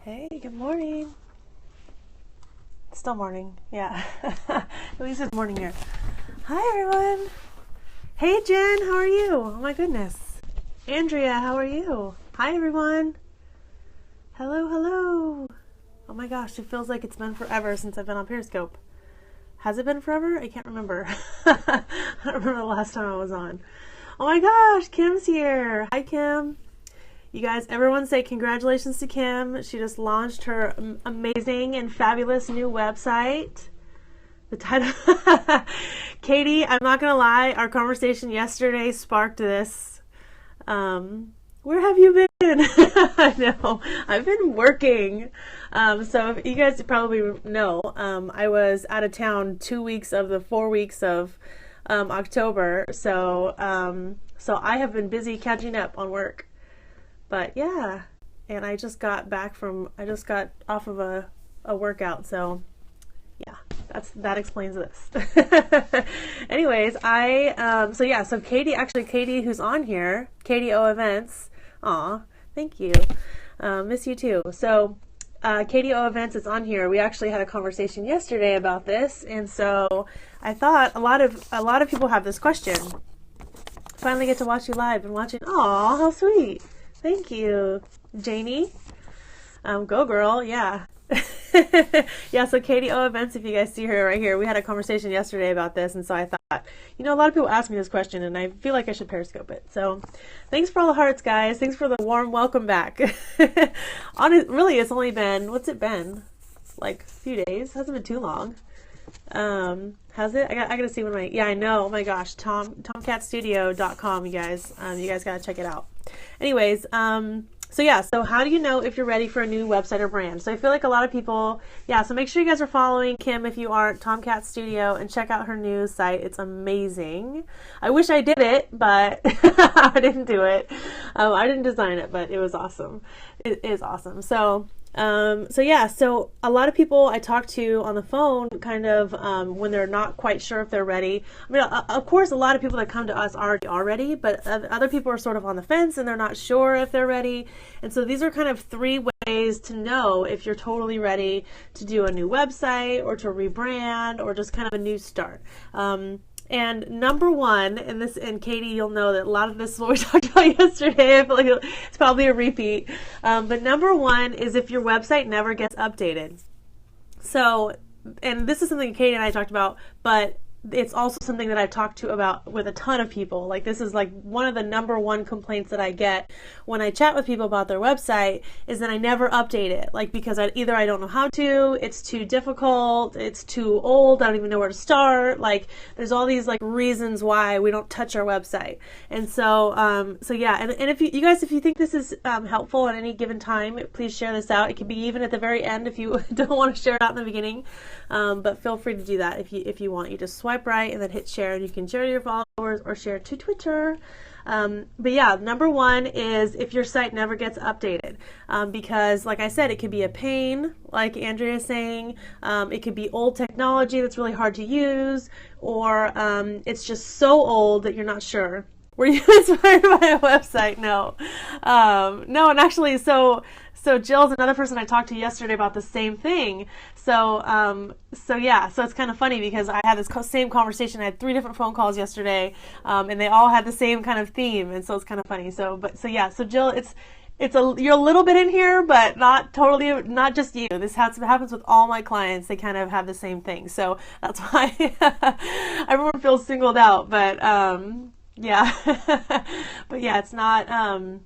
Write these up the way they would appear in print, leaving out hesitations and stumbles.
Hey, good morning. It's still morning, yeah. At least it's morning here. Hi, everyone. Hey, Jen, how are you? Oh my goodness. Andrea, how are you? Hi, everyone. Hello, hello. Oh my gosh, it feels like it's been forever since I've been on Periscope. Has it been forever? I can't remember. I don't remember the last time I was on. Oh my gosh, Kim's here. Hi, Kim. You guys, everyone say congratulations to Kim. She just launched her amazing and fabulous new website. The title, Katie, I'm not going to lie, our conversation yesterday sparked this. Where have you been? I know, I've been working. So you guys probably know, I was out of town 2 weeks of the 4 weeks of October. So I have been busy catching up on work. But yeah, and I just got off of a workout, so yeah, that explains this. Anyways, so Katie who's on here, Katie O Events, aw, thank you, miss you too. So Katie O Events is on here. We actually had a conversation yesterday about this, and so I thought a lot of people have this question. Finally get to watch you live and watching. Aw, how sweet. Thank you, Janie. Go girl, yeah. Yeah, so Katie O Events, if you guys see her right here, we had a conversation yesterday about this, and so I thought, a lot of people ask me this question, and I feel like I should Periscope it. So thanks for all the hearts, guys. Thanks for the warm welcome back. Really, it's only been, what's it been? Like a few days? Hasn't been too long. Has it? I gotta see when I know. Oh my gosh, tomcatstudio.com, you guys. You guys gotta check it out. Anyways, so how do you know if you're ready for a new website or brand? So I feel like a lot of people, so make sure you guys are following Kim if you aren't, Tomcat Studio, and check out her new site. It's amazing. I wish I did it, but I didn't do it. I didn't design it, but it was awesome. It is awesome. So a lot of people I talk to on the phone kind of when they're not quite sure if they're ready. I mean, of course, a lot of people that come to us are ready, but other people are sort of on the fence and they're not sure if they're ready. And so these are kind of 3 ways to know if you're totally ready to do a new website or to rebrand or just kind of a new start. And number one, and Katie, you'll know that a lot of this is what we talked about yesterday. I feel like it's probably a repeat. But number one is if your website never gets updated. So, and this is something Katie and I talked about, but it's also something that I've talked about with a ton of people. Like, this is like one of the number one complaints that I get when I chat with people about their website is that I never update it. Like, because either I don't know how to, it's too difficult, it's too old, I don't even know where to start. Like, there's all these like reasons why we don't touch our website. And so, and if you guys, if you think this is helpful at any given time, please share this out. It can be even at the very end if you don't want to share it out in the beginning. But feel free to do that if you want. You just swipe right and then hit share, and you can share to your followers or share to Twitter. But yeah, number one is if your site never gets updated, because like I said, it could be a pain, like Andrea is saying. It could be old technology that's really hard to use, or it's just so old that you're not sure. Were you inspired by a website? No, and actually, so Jill's another person I talked to yesterday about the same thing. So it's kind of funny because I had this same conversation. I had 3 different phone calls yesterday, and they all had the same kind of theme, and so it's kind of funny. So Jill, you're a little bit in here, but not totally, not just you. This happens with all my clients. They kind of have the same thing. So that's why everyone feels singled out. But it's not.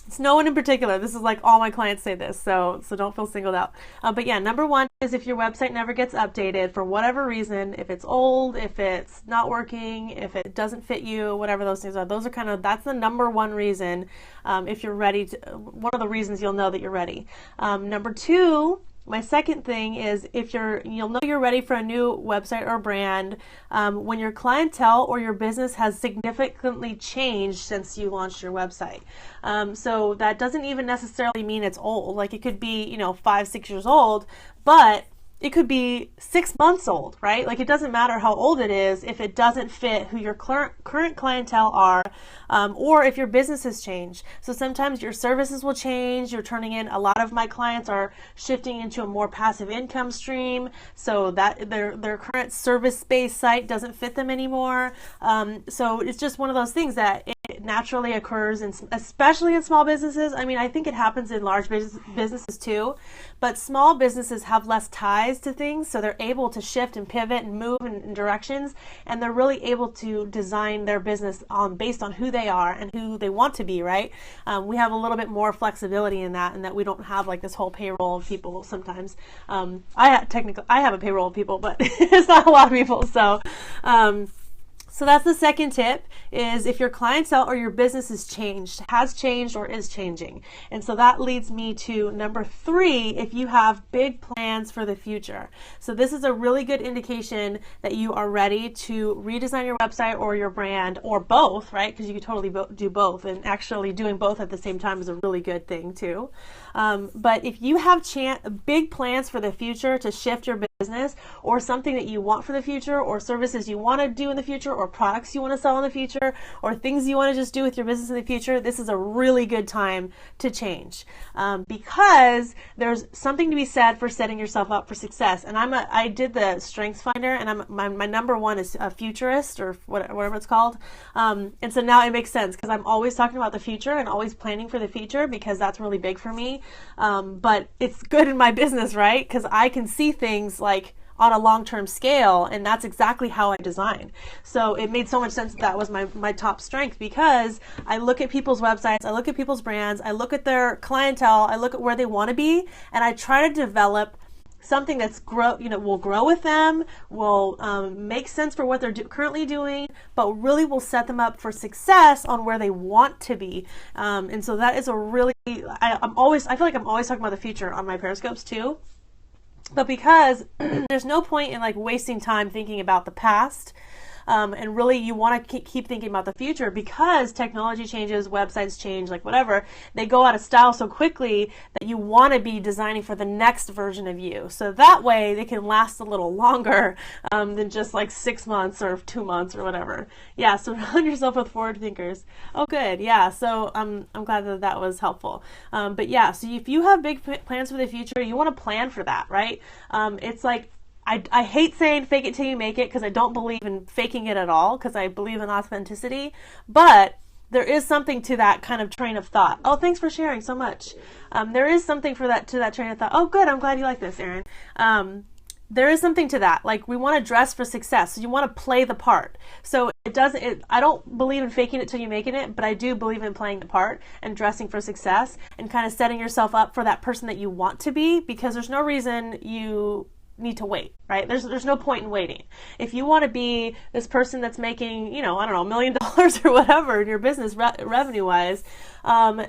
It's no one in particular. This is like all my clients say this, so don't feel singled out. But yeah, number one is if your website never gets updated for whatever reason, if it's old, if it's not working, if it doesn't fit you, whatever those things are. That's the number one reason. If you're ready one of the reasons you'll know that you're ready. Number two, my second thing is you'll know you're ready for a new website or brand when your clientele or your business has significantly changed since you launched your website. So that doesn't even necessarily mean it's old. Like, it could be 5-6 years old, but it could be 6 months old, right? Like, it doesn't matter how old it is if it doesn't fit who your current clientele are, or if your business has changed. So sometimes your services will change. You're turning in, a lot of my clients are shifting into a more passive income stream, so that their current service-based site doesn't fit them anymore. So it's just one of those things that it naturally occurs, especially in small businesses. I mean, I think it happens in large businesses too, but small businesses have less ties to things, so they're able to shift and pivot and move in directions, and they're really able to design their business based on who they are and who they want to be, right? We have a little bit more flexibility in that, and that we don't have like this whole payroll of people sometimes. I have a payroll of people, but it's not a lot of people, so that's the second tip, is if your clientele or your business has changed or is changing. And so that leads me to number 3, if you have big plans for the future. So this is a really good indication that you are ready to redesign your website or your brand, or both, right? Because you can totally do both, and actually doing both at the same time is a really good thing too. But if you have big plans for the future to shift your business, or something that you want for the future, or services you want to do in the future, or products you want to sell in the future, or things you want to just do with your business in the future, this is a really good time to change, because there's something to be said for setting yourself up for success. And I did the Strengths Finder, and my number 1 is a futurist, or whatever it's called. And so now it makes sense, because I'm always talking about the future and always planning for the future, because that's really big for me. But it's good in my business, right? Because I can see things like on a long-term scale, and that's exactly how I design. So it made so much sense that was my top strength, because I look at people's websites, I look at people's brands, I look at their clientele, I look at where they want to be, and I try to develop something that's will grow with them, will make sense for what they're currently doing, but really will set them up for success on where they want to be. And so that is a really, I feel like I'm always talking about the future on my Periscopes too. But because there's no point in like wasting time thinking about the past, and really you want to keep thinking about the future, because technology changes, websites change, like whatever, they go out of style so quickly that you want to be designing for the next version of you. So that way they can last a little longer than just like 6 months or 2 months or whatever. Yeah, surround yourself with forward thinkers. Oh, good. Yeah, so I'm glad that was helpful. But yeah, so if you have big plans for the future, you want to plan for that, right? It's like, I hate saying fake it till you make it, because I don't believe in faking it at all, because I believe in authenticity, but there is something to that kind of train of thought. Oh, thanks for sharing so much. There is something to that train of thought. Oh, good. I'm glad you like this, Erin. There is something to that. Like, we want to dress for success. So you want to play the part. So I don't believe in faking it till you making it, but I do believe in playing the part and dressing for success and kind of setting yourself up for that person that you want to be, because there's no reason you need to wait, right? There's no point in waiting. If you want to be this person that's making, I don't know, $1 million or whatever in your business revenue wise,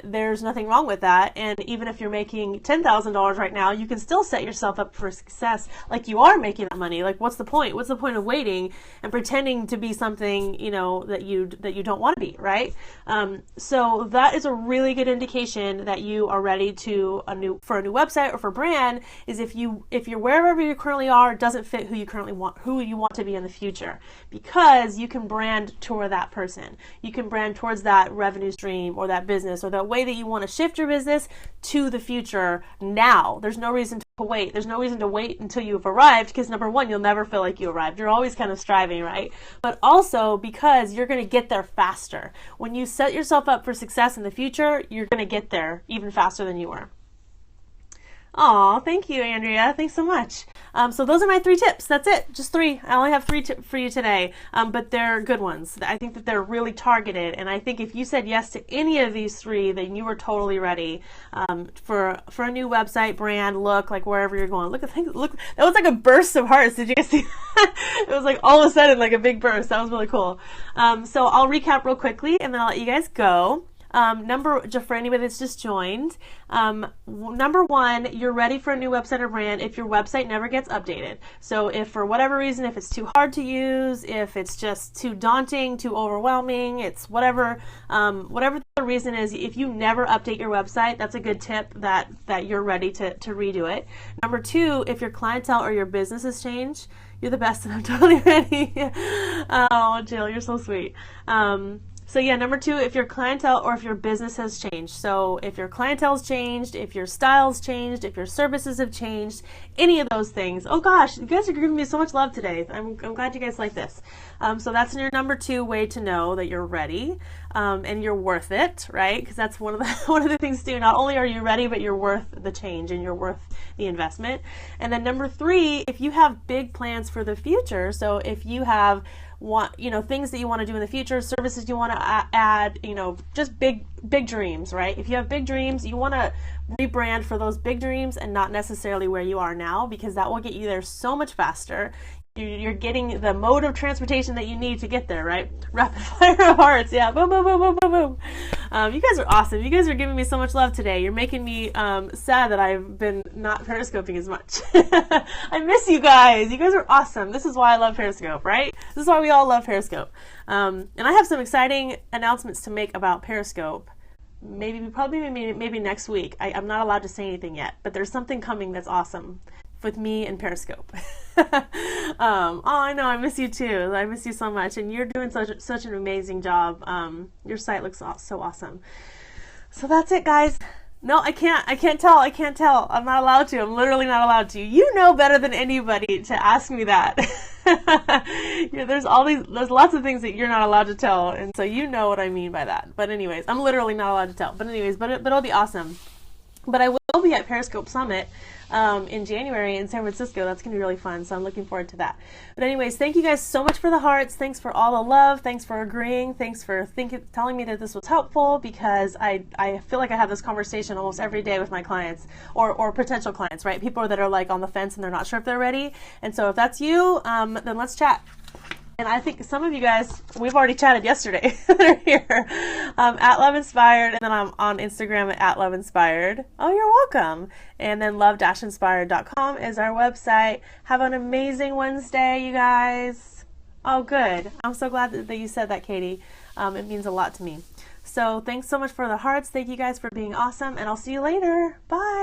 there's nothing wrong with that. And even if you're making $10,000 right now, you can still set yourself up for success like you are making that money. Like, what's the point? What's the point of waiting and pretending to be something, that you don't want to be, right? So that is a really good indication that you are ready for a new website or for brand, is if you're wherever you currently are doesn't fit who you want to be in the future, because you can brand toward that person. You can brand towards that revenue stream or that business or that way that you want to shift your business to the future now. There's no reason to wait. There's no reason to wait until you've arrived, because number 1, you'll never feel like you arrived. You're always kind of striving, right? But also because you're going to get there faster. When you set yourself up for success in the future, you're going to get there even faster than you were. Aw, thank you, Andrea. Thanks so much. So those are my 3 tips. That's it. Just 3. I only have 3 for you today, but they're good ones. I think that they're really targeted, and I think if you said yes to any of these 3, then you were totally ready for a new website, brand, look, like wherever you're going. Look, that was like a burst of hearts. Did you guys see that? It was like all of a sudden like a big burst. That was really cool. So I'll recap real quickly, and then I'll let you guys go. Just for anybody that's just joined, number one, you're ready for a new website or brand if your website never gets updated. So if for whatever reason, if it's too hard to use, if it's just too daunting, too overwhelming, it's whatever the reason is, if you never update your website, that's a good tip that you're ready to redo it. Number two, if your clientele or your business has changed, you're the best and I'm totally ready. Oh, Jill, you're so sweet. So yeah, number two, if your clientele or if your business has changed. So if your clientele's changed, if your style's changed, if your services have changed, any of those things. Oh gosh, you guys are giving me so much love today. I'm glad you guys like this. So that's your number two way to know that you're ready and you're worth it, right? Because that's one of the things too. Not only are you ready, but you're worth the change and you're worth the investment. And then number three, if you have big plans for the future. So if you have things that you want to do in the future, services you want to add, just big dreams, right? If you have big dreams, you want to rebrand for those big dreams and not necessarily where you are now, because that will get you there so much faster. You're getting the mode of transportation that you need to get there, right? Rapid fire of hearts, yeah, boom, boom, boom, boom, boom, boom. You guys are awesome. You guys are giving me so much love today. You're making me sad that I've been not periscoping as much. I miss you guys. You guys are awesome. This is why I love Periscope, right? This is why we all love Periscope. And I have some exciting announcements to make about Periscope. Maybe next week. I'm not allowed to say anything yet, but there's something coming that's awesome with me and Periscope. Oh, I know, I miss you too. I miss you so much, and you're doing such an amazing job. Your site looks so awesome. So that's it, guys. No, I can't tell. I'm not allowed to. I'm literally not allowed to. You know better than anybody to ask me that. There's lots of things that you're not allowed to tell, and so you know what I mean by that. But anyways, I'm literally not allowed to tell. But anyways, but it'll be awesome. But I will be at Periscope Summit in January in San Francisco. That's going to be really fun, so I'm looking forward to that. But anyways, thank you guys so much for the hearts. Thanks for all the love. Thanks for agreeing. Thanks for telling me that this was helpful, because I feel like I have this conversation almost every day with my clients or potential clients, right? People that are like on the fence and they're not sure if they're ready. And so if that's you, then let's chat. And I think some of you guys, we've already chatted yesterday. They're here. At Love Inspired, and then I'm on Instagram at Love Inspired. Oh, you're welcome. And then love-inspired.com is our website. Have an amazing Wednesday, you guys. Oh, good. I'm so glad that you said that, Katie. It means a lot to me. So thanks so much for the hearts. Thank you guys for being awesome, and I'll see you later. Bye.